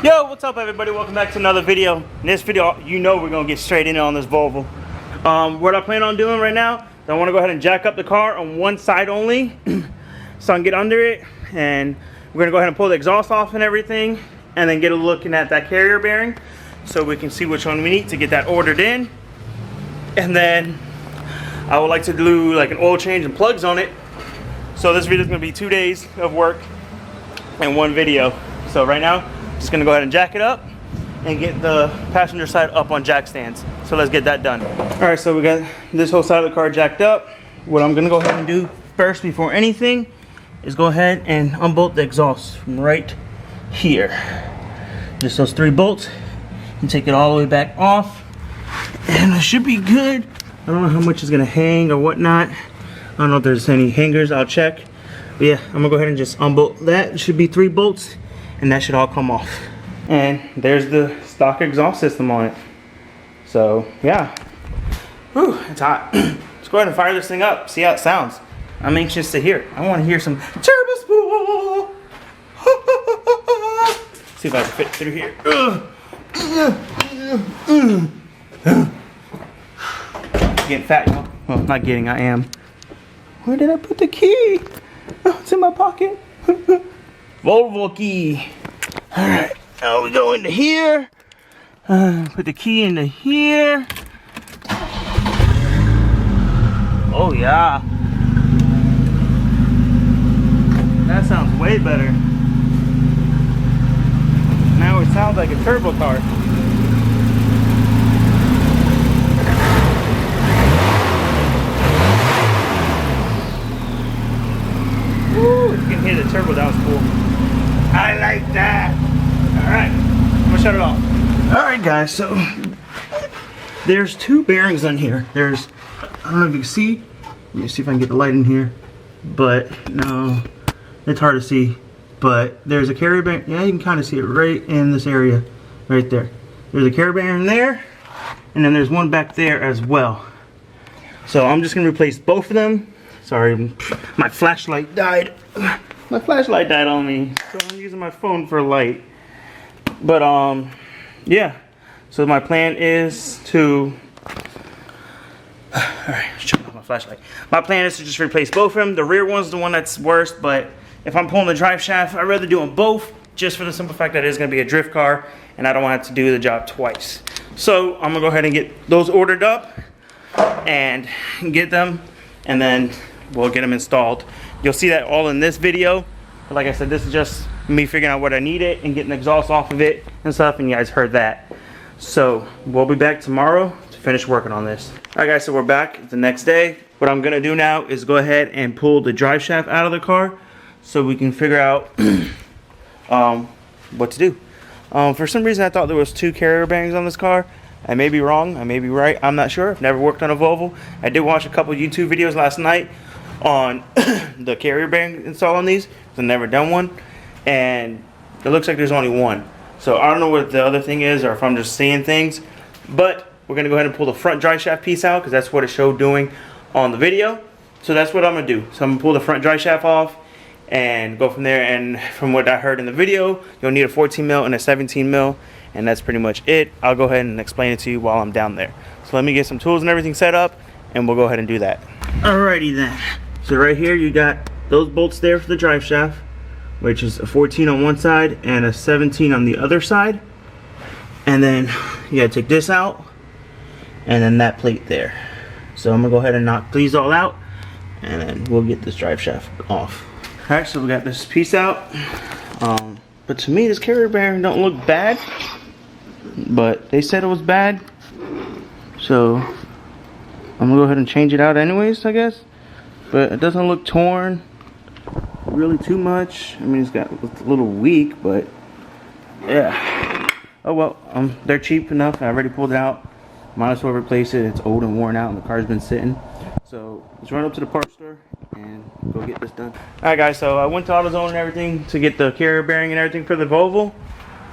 Yo, what's up everybody? Welcome back to another video. In this video, you know we're gonna get straight in on this Volvo. What I plan on doing right now is I want to go ahead and jack up the car on one side only so I can get under it, and we're gonna go ahead and pull the exhaust off and everything, and then get a looking at that carrier bearing so we can see which one we need to get that ordered in. And then I would like to do like an oil change and plugs on it. So this video is gonna be 2 days of work and one video. So right now, just gonna go ahead and jack it up and get the passenger side up on jack stands. So let's get that done. All right, so we got this whole side of the car jacked up. What I'm gonna go ahead and do first before anything is go ahead and unbolt the exhaust from right here. Just those 3 bolts, and take it all the way back off. And it should be good. I don't know how much is gonna hang or whatnot. I don't know if there's any hangers, I'll check. But yeah, I'm gonna go ahead and just unbolt that. It should be 3 bolts. And that should all come off. And there's the stock exhaust system on it. So yeah, whew, it's hot. Let's go ahead and fire this thing up, see how it sounds. I'm anxious to hear it. I want to hear some turbo spool. See if I can fit through here. Getting fat, y'all. Well, not getting, I am. Where did I put the key? Oh, it's in my pocket. Volvo key. All right, now we go into here. Put the key into here. Oh yeah, that sounds way better. Now it sounds like a turbo car. Woo, you can hear the turbo, that was cool. I like that. All right, I'm gonna shut it off. All right, guys, so there's 2 bearings on here. There's, I don't know if you can see. Let me see if I can get the light in here. But no, it's hard to see. But there's a carrier bearing. Yeah, you can kind of see it right in this area, right there. There's a carrier bearing there, and then there's one back there as well. So I'm just gonna replace both of them. Sorry, my flashlight died. My flashlight died on me, so I'm using my phone for light. But yeah. So my plan is to. All right, shut off my flashlight. My plan is to just replace both of them. The rear one's the one that's worst, but if I'm pulling the drive shaft, I'd rather do them both, just for the simple fact that it's gonna be a drift car, and I don't want to have to do the job twice. So I'm gonna go ahead and get those ordered up and get them, and then we'll get them installed. You'll see that all in this video. But like I said, this is just me figuring out what I needed and getting the exhaust off of it and stuff, and you guys heard that. So we'll be back tomorrow to finish working on this. Alright guys, so we're back the next day. What I'm gonna do now is go ahead and pull the drive shaft out of the car so we can figure out what to do. For some reason I thought there was 2 carrier bearings on this car. I may be wrong, I may be right, I'm not sure. I've never worked on a Volvo. I did watch a couple YouTube videos last night on the carrier bearing install on these. I've never done one, and it looks like there's only 1. So I don't know what the other thing is, or if I'm just seeing things, but we're gonna go ahead and pull the front drive shaft piece out because that's what it showed doing on the video. So that's what I'm gonna do. So I'm gonna pull the front drive shaft off and go from there. And from what I heard in the video, you'll need a 14 mil and a 17 mil, and that's pretty much it. I'll go ahead and explain it to you while I'm down there. So let me get some tools and everything set up, and we'll go ahead and do that. Alrighty then. So right here you got those bolts there for the drive shaft, which is a 14 on one side and a 17 on the other side. And then you gotta take this out, and then that plate there. So I'm gonna go ahead and knock these all out, and then we'll get this drive shaft off. Alright, so we got this piece out. But to me, this carrier bearing don't look bad, but they said it was bad. So I'm gonna go ahead and change it out anyways, I guess. But it doesn't look torn really too much. I mean, it's a little weak, but yeah. Oh well, they're cheap enough. I already pulled it out. Might as well replace it. It's old and worn out, and the car's been sitting. So let's run up to the parts store and go get this done. Alright guys, so I went to AutoZone and everything to get the carrier bearing and everything for the Volvo.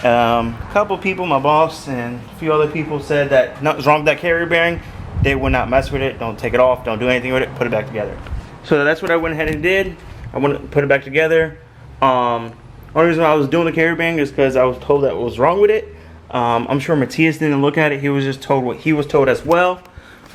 A couple people, my boss and a few other people, said that nothing's wrong with that carrier bearing. They would not mess with it. Don't take it off. Don't do anything with it. Put it back together. So that's what I went ahead and did. I went to put it back together. Only reason why I was doing the carrier bang is because I was told that what was wrong with it. I'm sure Matthias didn't look at it. He was just told what he was told as well.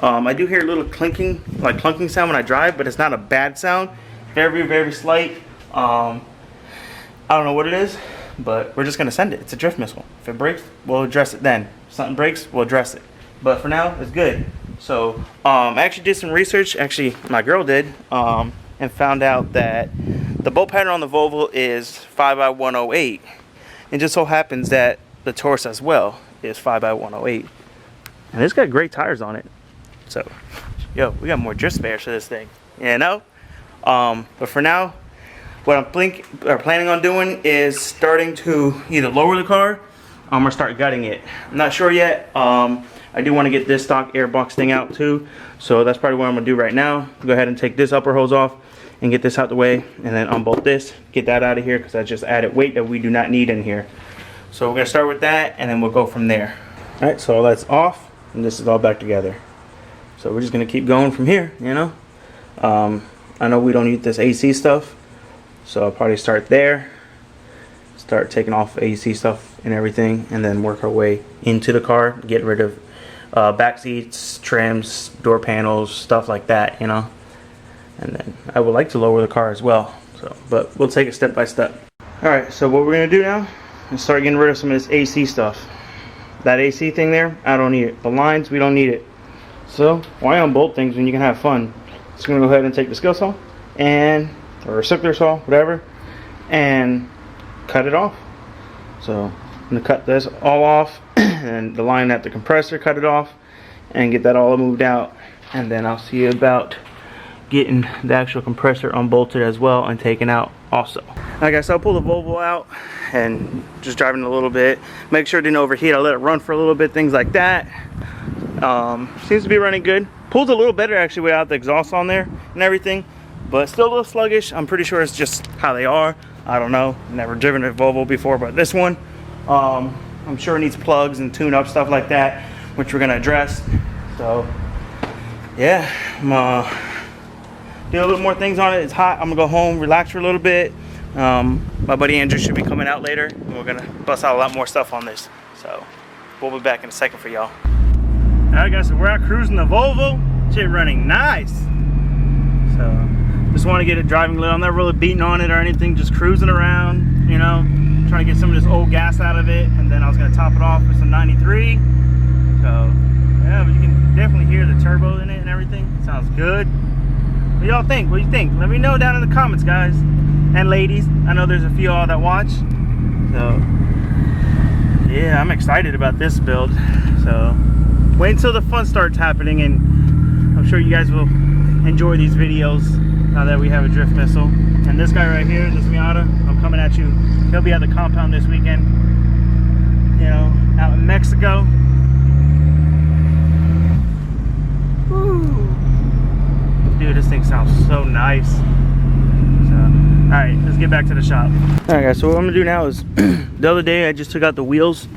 I do hear a little clinking, like clunking sound when I drive, but it's not a bad sound. Very, very slight. I don't know what it is, but we're just gonna send it. It's a drift missile. If it breaks, we'll address it then. If something breaks, we'll address it. But for now, it's good. So I actually did some research. Actually, my girl did, and found out that the bolt pattern on the Volvo is 5x108. It just so happens that the Taurus as well is 5x108, and it's got great tires on it. So, yo, we got more drift spares for this thing, you know. But for now, what I'm planning on doing is starting to either lower the car, or start gutting it. I'm not sure yet. I do want to get this stock airbox thing out too, so that's probably what I'm gonna do right now. Go ahead and take this upper hose off and get this out the way, and then unbolt this, get that out of here, because I just added weight that we do not need in here. So we're gonna start with that, and then we'll go from there. All right, so all that's off, and this is all back together. So we're just gonna keep going from here, you know. I know we don't need this AC stuff, so I'll probably start there, start taking off AC stuff and everything, and then work our way into the car, get rid of back seats, trims, door panels, stuff like that, you know. And then I would like to lower the car as well, so but we'll take it step by step. All right, so what we're gonna do now is start getting rid of some of this AC stuff. That AC thing there, I don't need it. The lines, we don't need it. So why unbolt things when you can have fun? Just gonna go ahead and take the skill saw or a circular saw, whatever, and cut it off. So I'm gonna cut this all off, and the line at the compressor, cut it off, and get that all moved out. And then I'll see you about getting the actual compressor unbolted as well and taken out also. I guess I'll pull the Volvo out and just driving a little bit, make sure it didn't overheat. I let it run for a little bit, things like that. Seems to be running good. Pulls a little better actually without the exhaust on there and everything, but still a little sluggish. I'm pretty sure it's just how they are. I don't know, never driven a Volvo before, but this one, I'm sure it needs plugs and tune up, stuff like that, which we're gonna address. So yeah, I'm do a little more things on it. It's hot. I'm gonna go home, relax for a little bit. My buddy Andrew should be coming out later, and we're gonna bust out a lot more stuff on this. So we'll be back in a second for y'all. Alright guys, so we're out cruising the Volvo. Shit running nice. So just want to get it driving a little. I'm not really beating on it or anything, just cruising around, you know, trying to get some of this old gas out of it, and then I was gonna top it off with some 93. So yeah, but you can definitely hear the turbo in it and everything. It sounds good. What y'all think? What do you think? Let me know down in the comments, guys and ladies. I know there's a few of y'all that watch. So yeah, I'm excited about this build. So wait until the fun starts happening, and I'm sure you guys will enjoy these videos now that we have a drift missile. And this guy right here, this Miata, I'm coming at you. He'll be at the compound this weekend, you know, out in Mexico. Woo. Dude, this thing sounds so nice. So, alright, let's get back to the shop. Alright guys, so what I'm gonna do now is the other day I just took out the wheels,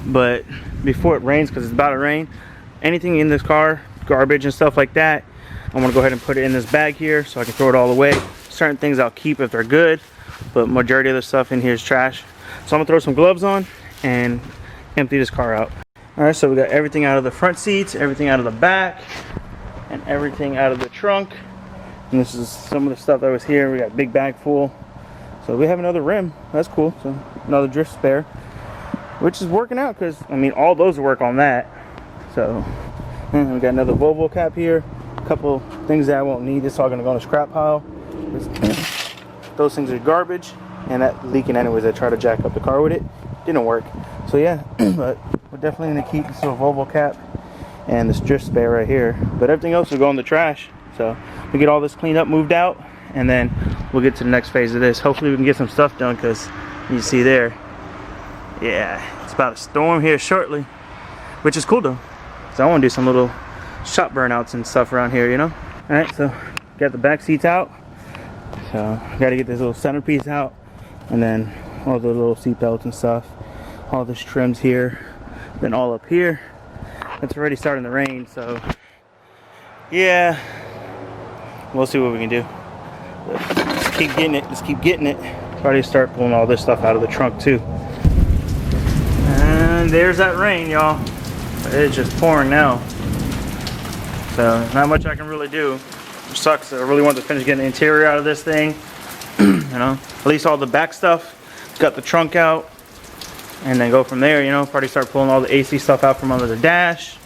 but before it rains, because it's about to rain, anything in this car, garbage and stuff like that, I'm gonna go ahead and put it in this bag here so I can throw it all away. Certain things I'll keep if they're good, but majority of the stuff in here is trash. So I'm gonna throw some gloves on and empty this car out. Alright, so we got everything out of the front seats, everything out of the back, and everything out of the trunk. And this is some of the stuff that was here. We got a big bag full. So we have another rim. That's cool. So another drift spare, which is working out because, I mean, all those work on that. So and we got another Volvo cap here. A couple things that I won't need. It's all going to go in a scrap pile. Those things are garbage. And that leaking anyways. I tried to jack up the car with it. Didn't work. So yeah, but we're definitely going to keep this little Volvo cap and this drift spare right here, but everything else will go in the trash. So we get all this cleaned up, moved out, and then we'll get to the next phase of this. Hopefully we can get some stuff done, because you see there, yeah, it's about to storm here shortly, which is cool though, so I want to do some little shop burnouts and stuff around here, you know. All right, so got the back seats out, so got to get this little centerpiece out, and then all the little seat belts and stuff, all this trims here, then all up here. It's already starting to rain, so yeah, we'll see what we can do. Let's keep getting it. Let's keep getting it. Probably start pulling all this stuff out of the trunk too. And there's that rain, y'all. It's just pouring now. So not much I can really do. It sucks. I really want to finish getting the interior out of this thing. You know, at least all the back stuff. Got the trunk out. And then go from there, you know, probably start pulling all the AC stuff out from under the dash.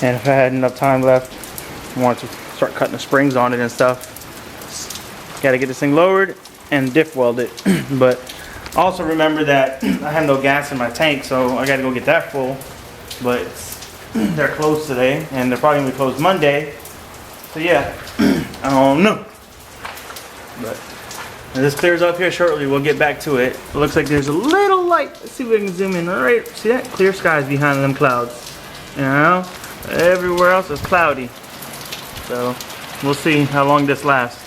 And if I had enough time left, I wanted to start cutting the springs on it and stuff. Got to get this thing lowered and diff weld it. But also remember that I have no gas in my tank, so I got to go get that full. But they're closed today, and they're probably going to be closed Monday. So yeah, I don't know. But when this clears up here shortly, we'll get back to it. It looks like there's a little light. Let's see if we can zoom in. All right, see that? Clear skies behind them clouds. You know, everywhere else is cloudy. So we'll see how long this lasts.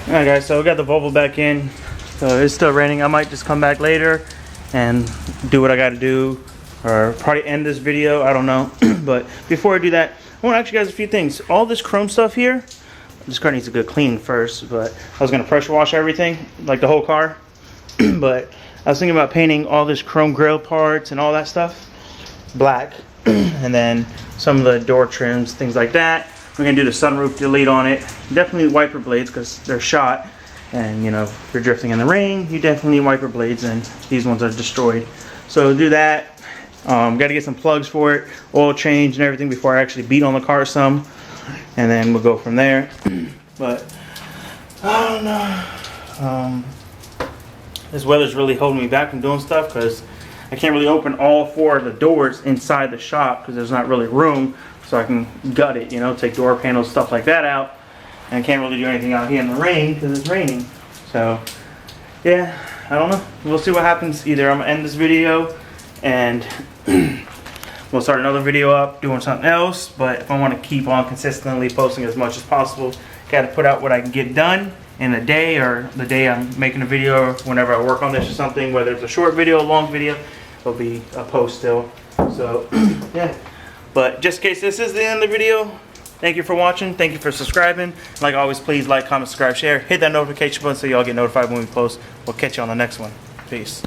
All right, guys. So we got the Volvo back in. So it's still raining. I might just come back later and do what I got to do, or probably end this video. I don't know. But before I do that, I want to ask you guys a few things. All this chrome stuff here. This car needs a good clean first, but I was going to pressure wash everything, like the whole car. But I was thinking about painting all this chrome grill parts and all that stuff black. And then some of the door trims, things like that. We're going to do the sunroof delete on it. Definitely wiper blades because they're shot. And, you know, if you're drifting in the rain, you definitely need wiper blades, and these ones are destroyed. So do that. Got to get some plugs for it, oil change and everything before I actually beat on the car some. And then we'll go from there. But I don't know. This weather's really holding me back from doing stuff because I can't really open all 4 of the doors inside the shop because there's not really room, so I can gut it, you know, take door panels, stuff like that out. And I can't really do anything out here in the rain because it's raining. So yeah, I don't know. We'll see what happens. Either I'm gonna end this video and we'll start another video up doing something else, but if I want to keep on consistently posting as much as possible, got to put out what I can get done in a day, or the day I'm making a video, or whenever I work on this or something, whether it's a short video, a long video, it'll be a post still. So yeah, but just in case this is the end of the video, thank you for watching, thank you for subscribing. Like always, please like, comment, subscribe, share, hit that notification button so y'all get notified when we post. We'll catch you on the next one. Peace.